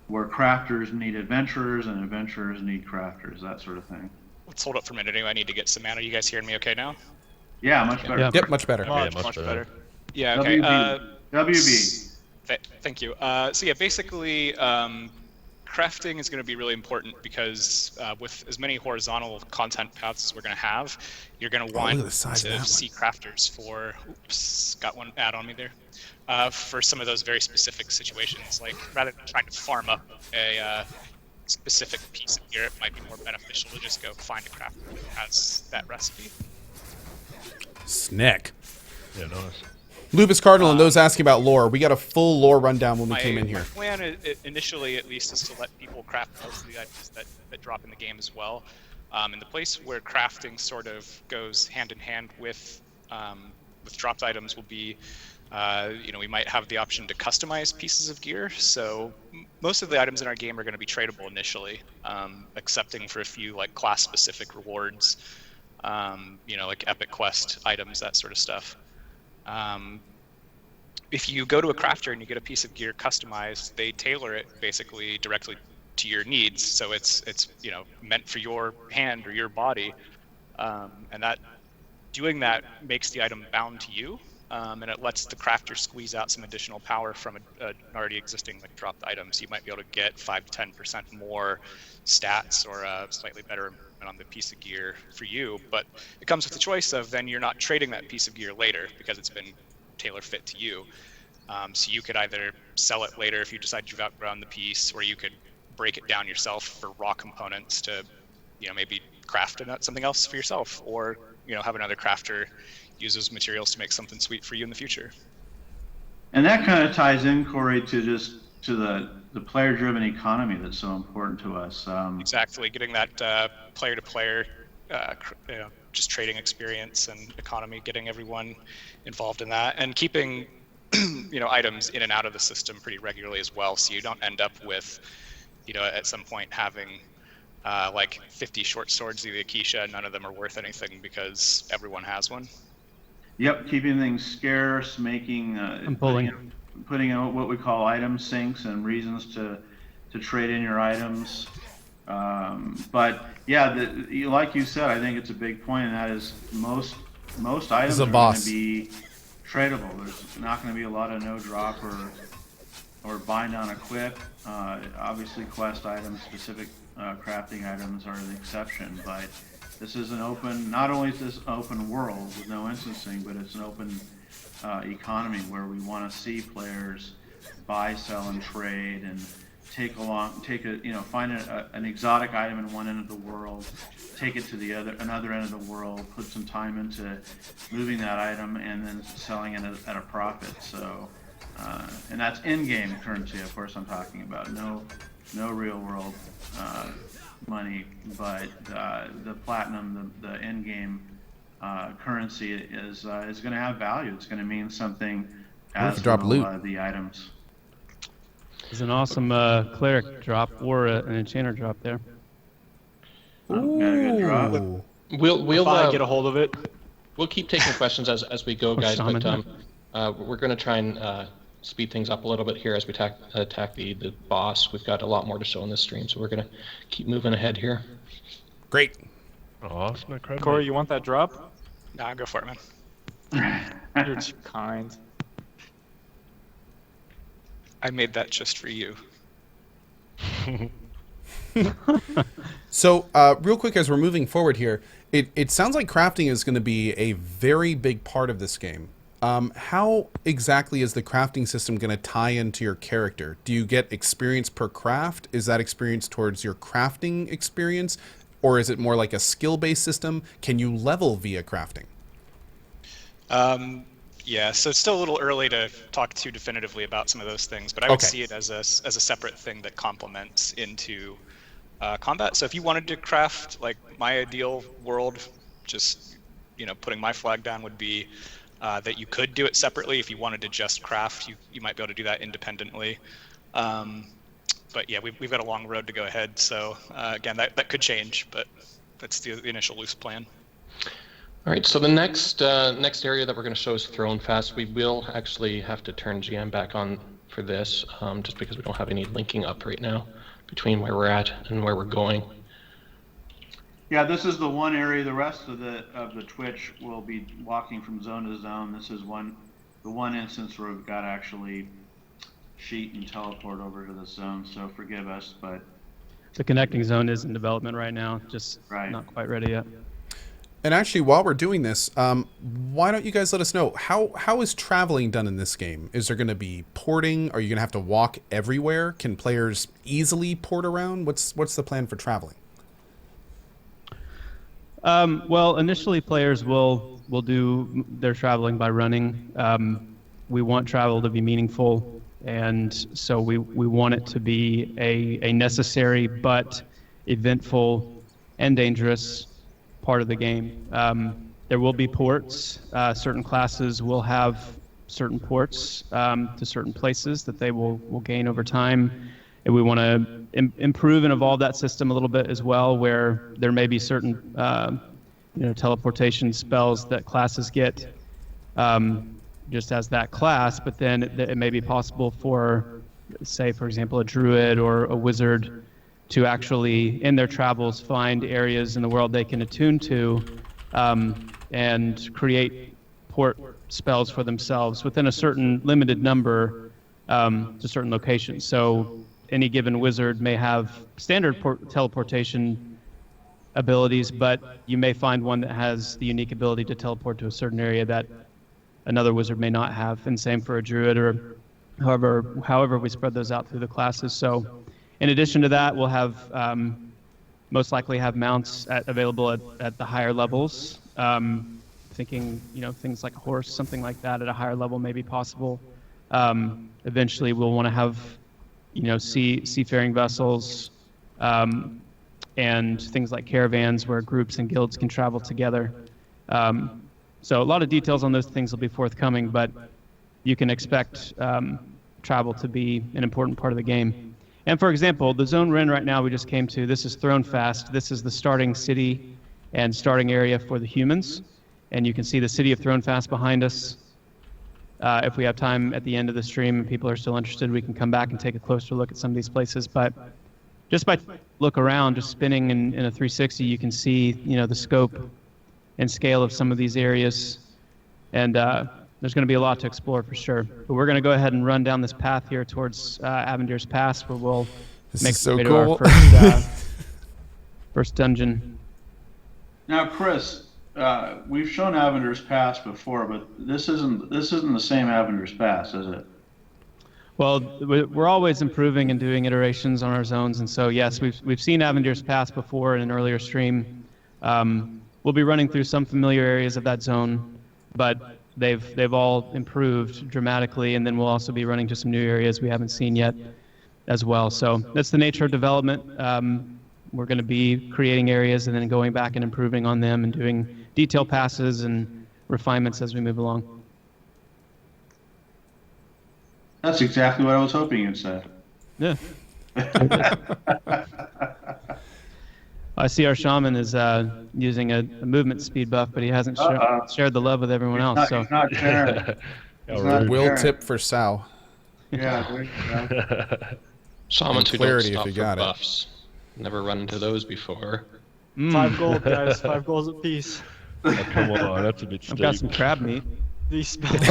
crafters need adventurers and adventurers need crafters, that sort of thing. Let's hold up for a minute. Anyway, I need to get some mana. You guys hearing me okay now? Yeah, much better. Yeah. Yep, much better. Much better. Yeah, okay. WB. Thank you. So yeah, basically, crafting is going to be really important because with as many horizontal content paths as we're going to have, you're going to want look at the size of to that see crafters for, oops, got one ad on me there, for some of those very specific situations. Like rather than trying to farm up a specific piece of gear, it might be more beneficial to just go find a crafter who has that recipe. Snick. Yeah, nice. Lupus Cardinal and those asking about lore. We got a full lore rundown when we came in here. My plan, initially at least, is to let people craft most of the items that drop in the game as well. And the place where crafting sort of goes hand in hand with dropped items will be, we might have the option to customize pieces of gear. So most of the items in our game are going to be tradable initially, excepting for a few like class-specific rewards, like epic quest items, that sort of stuff. If you go to a crafter and you get a piece of gear customized, they tailor it basically directly to your needs. So it's meant for your hand or your body, and that doing that makes the item bound to you, and it lets the crafter squeeze out some additional power from an already existing dropped item. So you might be able to get 5 to 10% more stats or a slightly better improvement on the piece of gear for you. But it comes with the choice of then you're not trading that piece of gear later because it's been tailor fit to you. So you could either sell it later if you decide you've outgrown the piece, or you could break it down yourself for raw components to, maybe craft something else for yourself, or have another crafter use those materials to make something sweet for you in the future. And that kind of ties in, Corey, to the player-driven economy that's so important to us. Exactly, getting that player-to-player, just trading experience and economy, getting everyone involved in that, and keeping items in and out of the system pretty regularly as well, so you don't end up with, at some point having 50 short swords of the Acacia, none of them are worth anything because everyone has one. Yep, keeping things scarce, making putting in what we call item sinks and reasons to trade in your items. But yeah, like you said, I think it's a big point, and that is most items are going to be tradable. There's not going to be a lot of no drop or bind on equip. Obviously, quest items, specific crafting items are the exception, but this is an open. Not only is this an open world with no instancing, but it's an open economy where we want to see players buy, sell, and trade, and find an exotic item in one end of the world, take it to another end of the world, put some time into moving that item, and then selling it at a profit. So, and that's in-game currency, of course. I'm talking about no real world money, but the platinum, the in-game currency is going to have value. It's going to mean something as will the items. There's an awesome cleric drop or an enchanter drop there. Ooh. Got a good drop. We'll get a hold of it. We'll keep taking questions as we go, guys. But we're going to try and speed things up a little bit here as we attack the boss. We've got a lot more to show in this stream, so we're going to keep moving ahead here. Great. Awesome, incredible. Corey, you want that drop? Nah, go for it, man. You're too kind. I made that just for you. So, real quick, as we're moving forward here, it sounds like crafting is going to be a very big part of this game. How exactly is the crafting system going to tie into your character? Do you get experience per craft? Is that experience towards your crafting experience? Or is it more like a skill-based system? Can you level via crafting? Yeah, so it's still a little early to talk too definitively about some of those things, but I would see it as a separate thing that complements into combat. So if you wanted to craft, like, my ideal world, just, putting my flag down would be that you could do it separately. If you wanted to just craft, you might be able to do that independently. But yeah, we've got a long road to go ahead. So again, that could change, but that's the initial loose plan. All right, so the next area that we're going to show is Thrown Fast. We will actually have to turn GM back on for this, just because we don't have any linking up right now between where we're at and where we're going. Yeah, this is the one area. The rest of the Twitch will be walking from zone to zone. This is the one instance where we've got to actually sheet and teleport over to the zone. So forgive us, but The connecting zone is in development right now, just Right. not quite ready yet. And actually, while we're doing this, why don't you guys let us know how is traveling done in this game? Is there going to be porting? Are you going to have to walk everywhere? Can players easily port around? What's the plan for traveling? Well, initially players will do their traveling by running. We want travel to be meaningful, and so we want it to be a necessary but eventful and dangerous part of the game. There will be ports. Certain classes will have certain ports to certain places that they will gain over time. And we want to improve and evolve that system a little bit as well, where there may be certain teleportation spells that classes get just as that class, but then it may be possible for, say, for example, a druid or a wizard to actually, in their travels, find areas in the world they can attune to and create port spells for themselves within a certain limited number to certain locations. So any given wizard may have standard teleportation abilities, but you may find one that has the unique ability to teleport to a certain area that another wizard may not have, and same for a druid, or however we spread those out through the classes. So in addition to that, we'll have most likely have mounts available at the higher levels. Thinking, things like a horse, something like that at a higher level may be possible. Eventually, we'll want to have, seafaring vessels and things like caravans where groups and guilds can travel together. So a lot of details on those things will be forthcoming, but you can expect travel to be an important part of the game. And for example, the zone we're in right now, we just came to, this is Thrown Fast. This is the starting city and starting area for the humans. And you can see the city of Thrown Fast behind us. If we have time at the end of the stream and people are still interested, we can come back and take a closer look at some of these places. But just by look around, just spinning in a 360, you can see, the scope and scale of some of these areas. And there's going to be a lot to explore for sure. But we're going to go ahead and run down this path here towards Avendir's Pass, where we'll make so way cool. to our first dungeon. now, Chris, we've shown Avendir's Pass before, but this isn't the same Avendir's Pass, is it? Well, we're always improving and doing iterations on our zones, and so yes, we've seen Avendir's Pass before in an earlier stream. We'll be running through some familiar areas of that zone, but they've all improved dramatically, and then we'll also be running to some new areas we haven't seen yet as well. So that's the nature of development. We're going to be creating areas and then going back and improving on them and doing detail passes and refinements as we move along. That's exactly what I was hoping you'd say. Yeah. I see our shaman is using a movement speed buff, but he hasn't shared the love with everyone else. So He's not sharing. He's All not right. Will sharing. tip for Sal. Yeah, there you go. Shamans who don't clarity if stop you for got it. buffs. Never run into those before. 5 gold, guys. 5 goals apiece. Oh, come on, that's a bit I've got steep. some crab meat. These spells.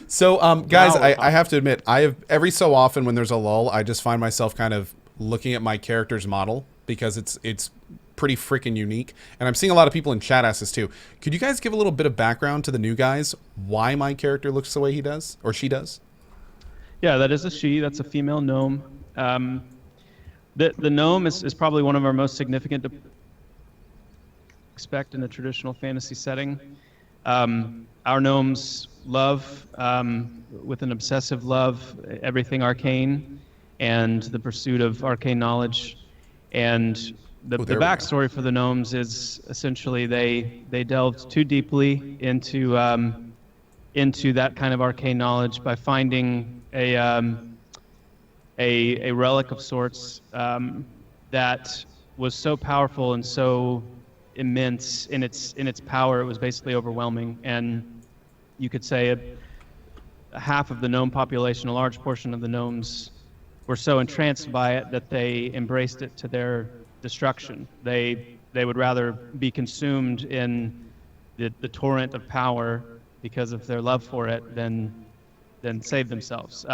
So, guys, Wow. I have to admit, every so often when there's a lull, I just find myself kind of looking at my character's model because it's pretty freaking unique. And I'm seeing a lot of people in chat ask this too. Could you guys give a little bit of background to the new guys, why my character looks the way he does, or she does? Yeah, that is a she. That's a female gnome. The gnome is probably one of our most significant to expect in a traditional fantasy setting. Our gnomes love, with an obsessive love, everything arcane, and the pursuit of arcane knowledge. And the there we go. backstory for the gnomes is essentially they delved too deeply into that kind of arcane knowledge by finding a relic of sorts that was so powerful and so immense in its power. It was basically overwhelming, and you could say a half of the gnome population, a large portion of the gnomes, were so entranced by it that they embraced it to their destruction. They would rather be consumed in the torrent of power because of their love for it than save themselves.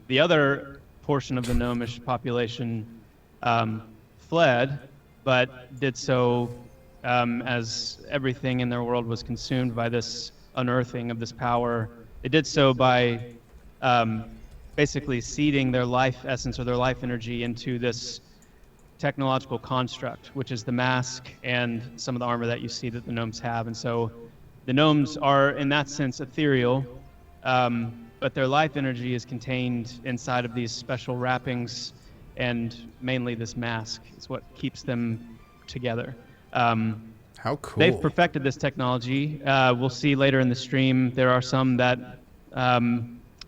The other portion of the gnomish population fled, but did so as everything in their world was consumed by this unearthing of this power. They did so by basically seeding their life essence or their life energy into this technological construct, which is the mask and some of the armor that you see that the gnomes have. And so the gnomes are, in that sense, ethereal, but their life energy is contained inside of these special wrappings, and mainly this mask is what keeps them together. How cool. They've perfected this technology. We'll see later in the stream there are some that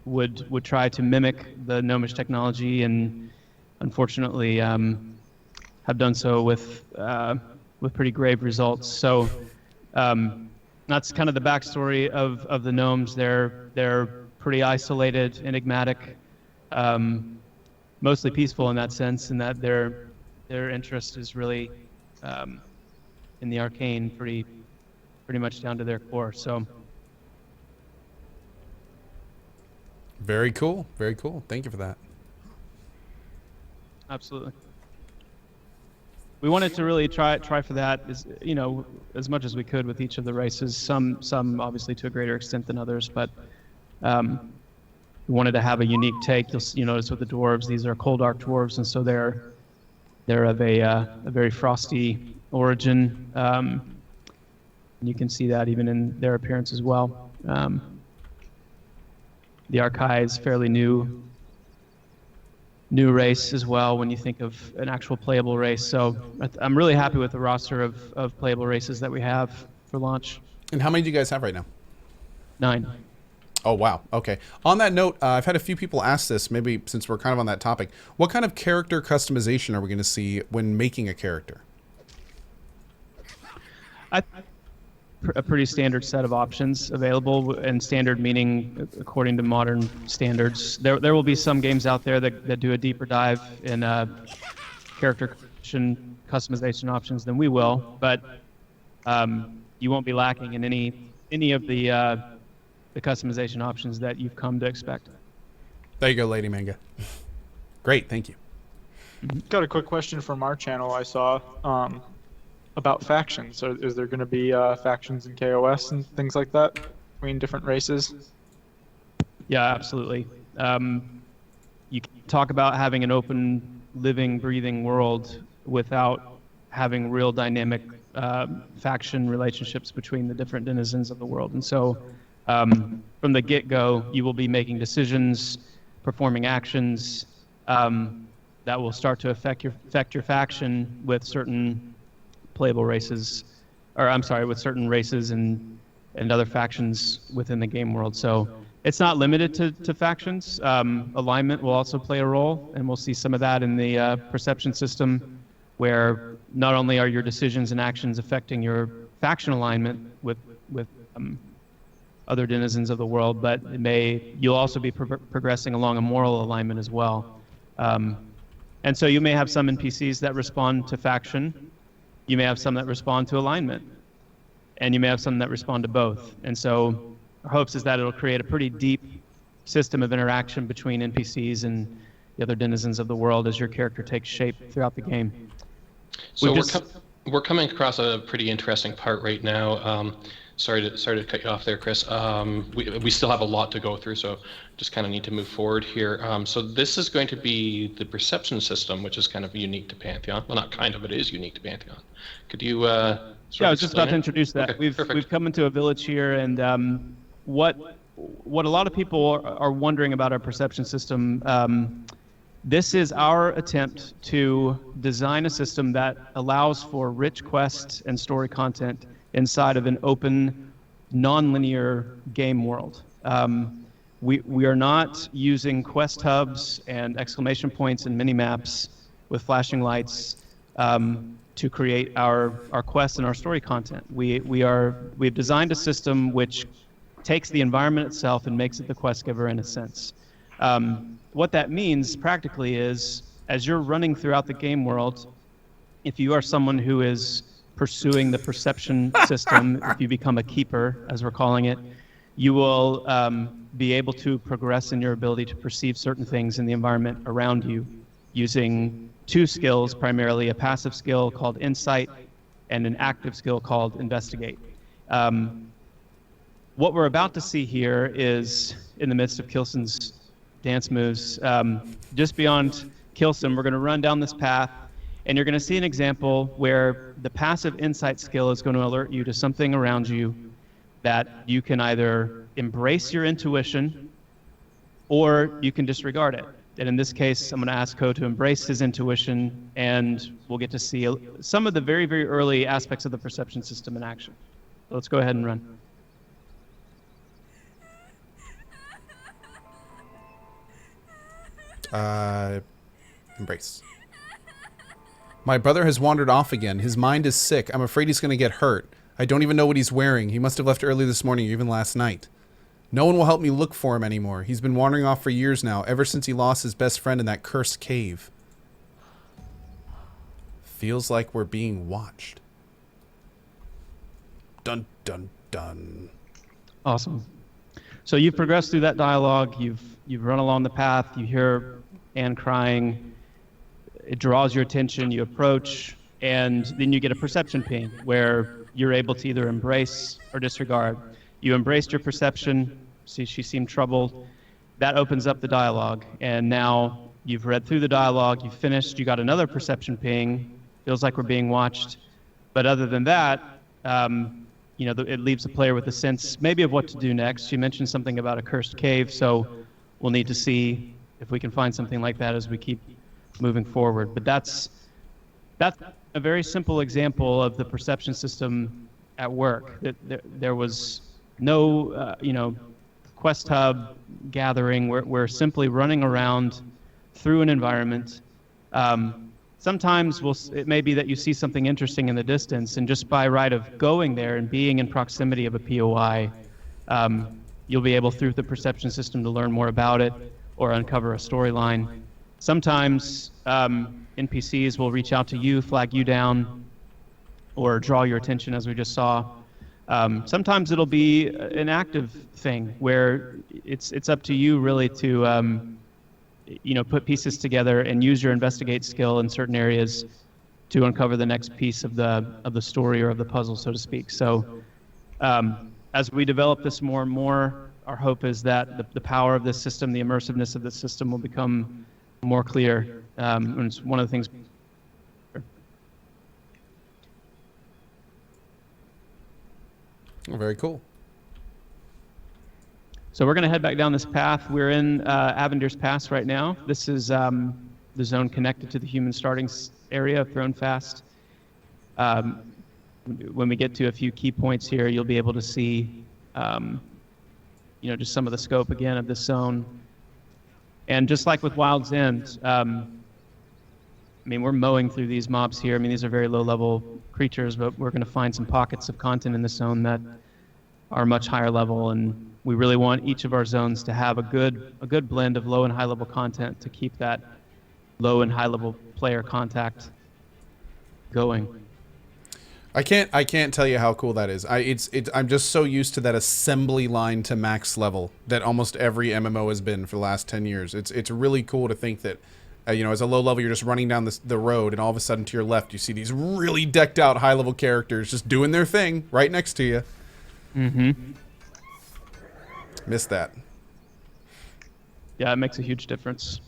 would try to mimic the gnomish technology, and unfortunately have done so with pretty grave results. So that's kind of the backstory of the gnomes. They're pretty isolated, enigmatic, mostly peaceful in that sense, in that their interest is really in the arcane, pretty much down to their core. So Very cool. Very cool. Thank you for that. absolutely. We wanted to really try for that, as much as we could with each of the races. Some obviously to a greater extent than others, but we wanted to have a unique take. You'll notice with the dwarves, these are cold dark dwarves, and so they're of a very frosty origin. You can see that even in their appearance as well. The Archai is fairly new race as well when you think of an actual playable race. So I'm really happy with the roster of playable races that we have for launch. And how many do you guys have right now? 9. Oh, wow. Okay. On that note, I've had a few people ask this, maybe since we're kind of on that topic. What kind of character customization are we going to see when making a character? A pretty standard set of options available, and standard meaning according to modern standards. There will be some games out there that do a deeper dive in character customization options than we will, but you won't be lacking in any of the customization options that you've come to expect. There you go, Lady Manga. Great, thank you. Got a quick question from our channel I saw about factions. So is there going to be factions in KOS and things like that between different races? Yeah, absolutely. You can talk about having an open, living, breathing world without having real dynamic faction relationships between the different denizens of the world. And so from the get-go, you will be making decisions, performing actions that will start to affect your faction with certain playable races, or I'm sorry, with certain races and other factions within the game world. So it's not limited to factions. Alignment will also play a role, and we'll see some of that in the perception system, where not only are your decisions and actions affecting your faction alignment with other denizens of the world, but you'll also be progressing along a moral alignment as well. And so you may have some NPCs that respond to faction. You may have some that respond to alignment, and you may have some that respond to both. And so our hopes is that it'll create a pretty deep system of interaction between NPCs and the other denizens of the world as your character takes shape throughout the game. So we're coming across a pretty interesting part right now. Sorry to cut you off there, Chris. We still have a lot to go through, so just kind of need to move forward here. So this is going to be the perception system, which is kind of unique to Pantheon. Well, not kind of, it is unique to Pantheon. Could you I was just about to introduce that. Okay, We've come into a village here, and what a lot of people are wondering about our perception system This is our attempt to design a system that allows for rich quest and story content inside of an open, non-linear game world. We are not using quest hubs and exclamation points and mini-maps with flashing lights to create our quests and our story content. We've designed a system which takes the environment itself and makes it the quest giver in a sense. What that means practically is, as you're running throughout the game world, if you are someone who is pursuing the perception system, if you become a keeper, as we're calling it, you will be able to progress in your ability to perceive certain things in the environment around you using two skills, primarily a passive skill called Insight and an active skill called Investigate. What we're about to see here is, in the midst of Kilson's dance moves, just beyond Kilson, we're going to run down this path, and you're going to see an example where the passive Insight skill is going to alert you to something around you that you can either embrace your intuition or you can disregard it. And in this case, I'm going to ask Ko to embrace his intuition, and we'll get to see some of the very, very early aspects of the perception system in action. So let's go ahead and run. Embrace. My brother has wandered off again. His mind is sick. I'm afraid he's going to get hurt. I don't even know what he's wearing. He must have left early this morning or even last night. No one will help me look for him anymore. He's been wandering off for years now, ever since he lost his best friend in that cursed cave. Feels like we're being watched. Dun, dun, dun. Awesome. So you've progressed through that dialogue. You've run along the path. You hear Anne crying. It draws your attention. You approach, and then you get a perception ping where you're able to either embrace or disregard. You embraced your perception. See, she seemed troubled. That opens up the dialogue, and now you've read through the dialogue. You've finished. You got another perception ping. Feels like we're being watched. But other than that, it leaves the player with a sense maybe of what to do next. She mentioned something about a cursed cave, so we'll need to see if we can find something like that as we keep moving forward. But that's a very simple example of the perception system at work. There was no, quest hub gathering. We're simply running around through an environment. Sometimes it may be that you see something interesting in the distance, and just by right of going there and being in proximity of a POI, you'll be able, through the perception system, to learn more about it or uncover a storyline. Sometimes NPCs will reach out to you, flag you down, or draw your attention, as we just saw. Sometimes it'll be an active thing where it's up to you really to put pieces together and use your investigate skill in certain areas to uncover the next piece of the story or of the puzzle, so to speak. So as we develop this more and more, our hope is that the power of this system, the immersiveness of this system, will become more clear. And it's one of the things. Oh, very cool. So we're going to head back down this path. We're in Avendir's Pass right now. This is the zone connected to the human starting area of Throne Fast. When we get to a few key points here, you'll be able to see just some of the scope again of this zone. And just like with Wild's End, we're mowing through these mobs here. These are very low-level creatures, but we're going to find some pockets of content in this zone that are much higher level, and we really want each of our zones to have a good blend of low and high-level content to keep that low and high-level player contact going. I can't tell you how cool that is. I'm just so used to that assembly line to max level that almost every MMO has been for the last 10 years. It's really cool to think that as a low level, you're just running down the road, and all of a sudden to your left, you see these really decked out high level characters just doing their thing right next to you. Mm-hmm. Missed that. Yeah, it makes a huge difference.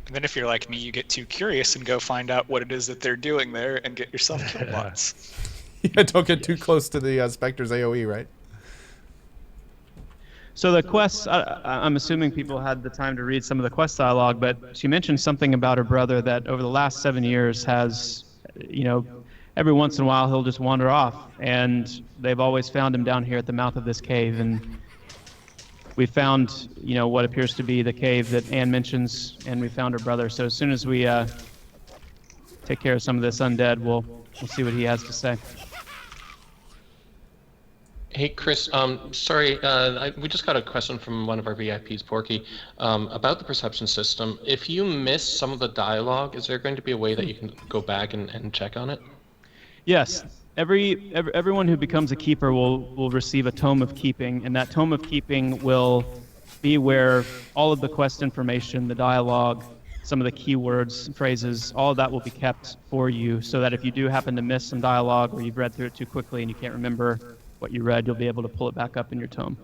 And then if you're like me, you get too curious and go find out what it is that they're doing there and get yourself killed lots. Yeah, don't get too close to the Spectre's AoE, right? So the quests, I'm assuming people had the time to read some of the quest dialogue, but she mentioned something about her brother that over the last 7 years has, every once in a while he'll just wander off, and they've always found him down here at the mouth of this cave, and we found, what appears to be the cave that Anne mentions, and we found her brother. So as soon as we take care of some of this undead, we'll see what he has to say. Hey, Chris, sorry, we just got a question from one of our VIPs, Porky, about the perception system. If you miss some of the dialogue, is there going to be a way that you can go back and check on it? Yes. Everyone who becomes a keeper will receive a tome of keeping, and that tome of keeping will be where all of the quest information, the dialogue, some of the keywords, phrases, all of that will be kept for you, so that if you do happen to miss some dialogue or you've read through it too quickly and you can't remember what you read, you'll be able to pull it back up in your tome.